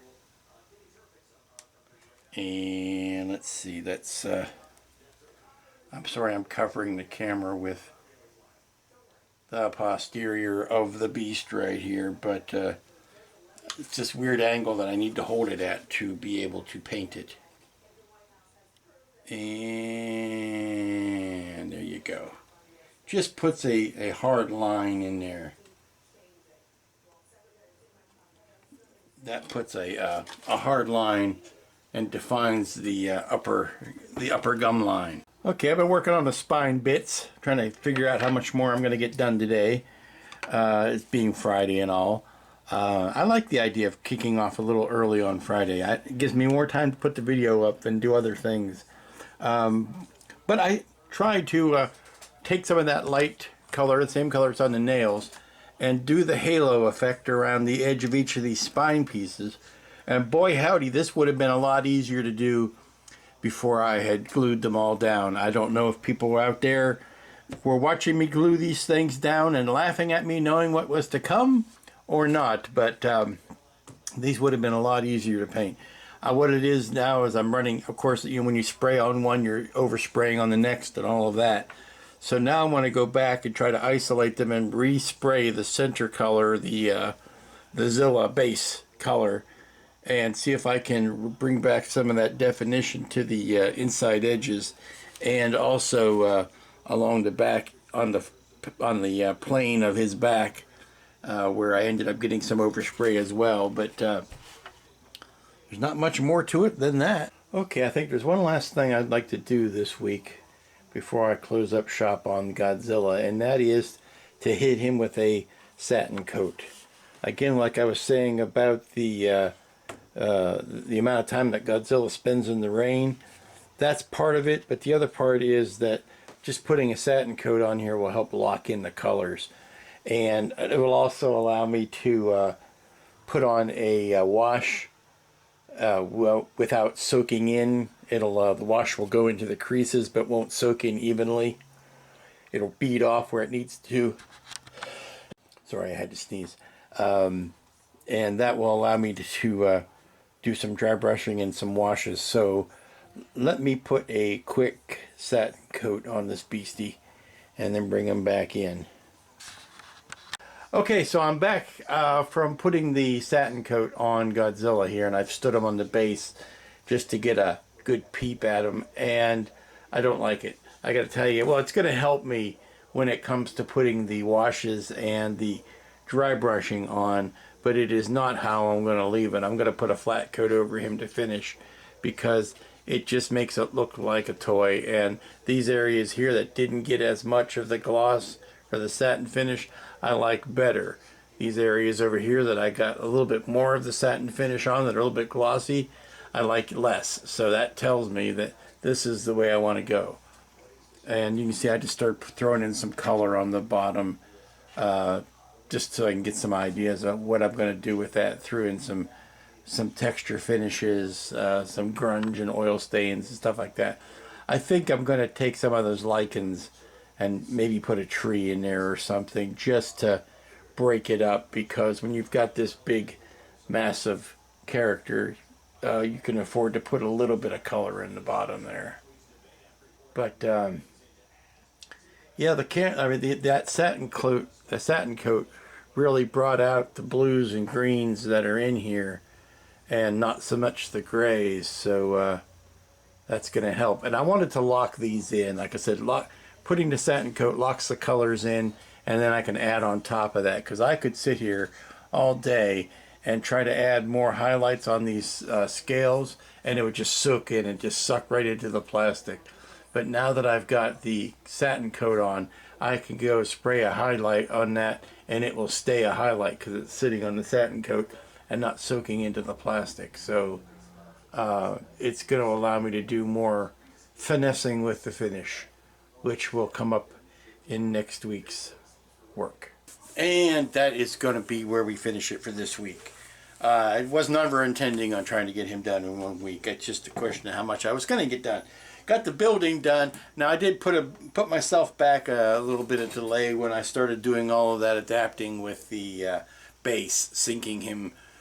And let's see, that's I'm sorry I'm covering the camera with the posterior of the beast right here, but it's this weird angle that I need to hold it at to be able to paint it. And there you go. Just puts a hard line in there. That puts a hard line and defines the upper gum line. Okay, I've been working on the spine bits, trying to figure out how much more I'm going to get done today. It's being Friday and all. I like the idea of kicking off a little early on Friday. It gives me more time to put the video up and do other things. But I tried to take some of that light color, the same color it's on the nails, and do the halo effect around the edge of each of these spine pieces. And boy howdy, this would have been a lot easier to do before I had glued them all down. I don't know if people were out there were watching me glue these things down and laughing at me knowing what was to come or not, but these would have been a lot easier to paint. What it is now is I'm running, of course, when you spray on one, you're overspraying on the next and all of that. So now I want to go back and try to isolate them and respray the center color, the Zilla base color, and see if I can bring back some of that definition to the inside edges, and also along the back on the plane of his back, where I ended up getting some overspray as well. But there's not much more to it than that. Okay, I think there's one last thing I'd like to do this week before I close up shop on Godzilla, and that is to hit him with a satin coat. Again, like I was saying about the amount of time that Godzilla spends in the rain, that's part of it, but the other part is that just putting a satin coat on here will help lock in the colors, and it will also allow me to put on a wash without soaking in. It'll the wash will go into the creases but won't soak in evenly. It'll bead off where it needs to. Sorry, I had to sneeze. And that will allow me to do some dry brushing and some washes. So let me put a quick satin coat on this beastie and then bring him back in. Okay, so I'm back from putting the satin coat on Godzilla here, and I've stood him on the base just to get a good peep at him, and I don't like it. I gotta tell you, well, it's gonna help me when it comes to putting the washes and the dry brushing on, but it is not how I'm gonna leave it. I'm gonna put a flat coat over him to finish because it just makes it look like a toy, and these areas here that didn't get as much of the gloss or the satin finish, I like better. These areas over here that I got a little bit more of the satin finish on that are a little bit glossy, I like less. So that tells me that this is the way I want to go. And you can see I just start throwing in some color on the bottom just so I can get some ideas of what I'm going to do with that. Threw in some texture finishes, some grunge and oil stains and stuff like that. I think I'm going to take some of those lichens and maybe put a tree in there or something just to break it up, because when you've got this big massive character, you can afford to put a little bit of color in the bottom there. But yeah, that satin coat really brought out the blues and greens that are in here and not so much the grays, so that's going to help. And I wanted to lock these in. Like I said, putting the satin coat locks the colors in, and then I can add on top of that, because I could sit here all day and try to add more highlights on these scales, and it would just soak in and just suck right into the plastic. But now that I've got the satin coat on, I can go spray a highlight on that, and it will stay a highlight because it's sitting on the satin coat and not soaking into the plastic. So it's going to allow me to do more finessing with the finish, which will come up in next week's work. And that is going to be where we finish it for this week. I was never intending on trying to get him done in 1 week. It's just a question of how much I was going to get done. Got the building done. Now I did put myself back a little bit of delay when I started doing all of that adapting with the base, sinking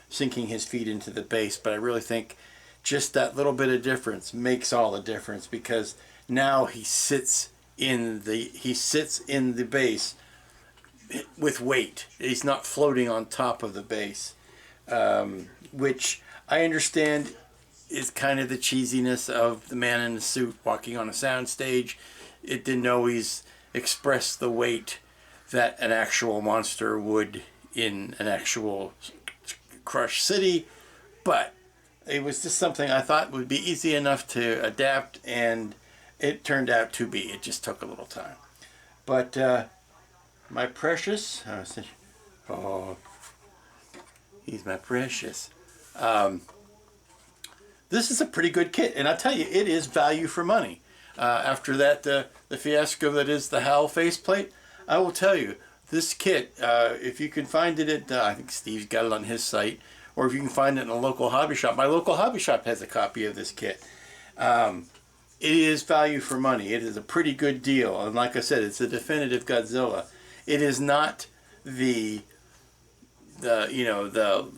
his feet into the base. But I really think just that little bit of difference makes all the difference, because now he sits in the base with weight. He's not floating on top of the base, which I understand is kind of the cheesiness of the man in the suit walking on a sound stage. It didn't always express the weight that an actual monster would in an actual crushed city, but it was just something I thought would be easy enough to adapt, and it turned out to be. It just took a little time. But my precious, oh, he's my precious. This is a pretty good kit, and I'll tell you, it is value for money. After that, the fiasco that is the HAL faceplate, I will tell you, this kit, if you can find it at, I think Steve's got it on his site, or if you can find it in a local hobby shop. My local hobby shop has a copy of this kit. It is value for money. It is a pretty good deal, and like I said, it's a definitive Godzilla. It is not the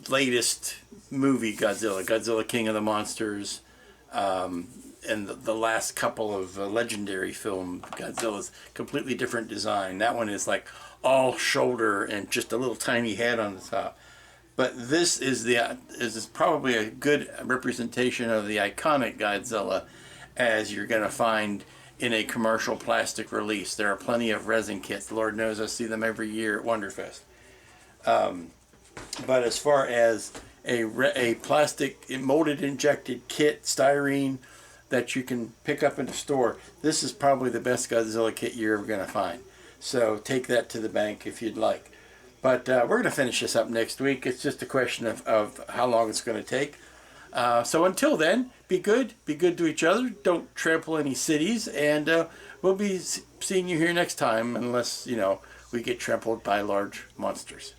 latest movie Godzilla King of the Monsters, and the last couple of legendary film Godzillas. Completely different design. That one is like all shoulder and just a little tiny head on the top. But this is probably a good representation of the iconic Godzilla, as you're going to find in a commercial plastic release. There are plenty of resin kits. Lord knows I see them every year at Wonderfest. But as far as a plastic molded injected kit, styrene, that you can pick up in the store, this is probably the best Godzilla kit you're ever going to find. So take that to the bank if you'd like. But we're going to finish this up next week. It's just a question of how long it's going to take. So until then, be good to each other. Don't trample any cities, and we'll be seeing you here next time, unless, we get trampled by large monsters.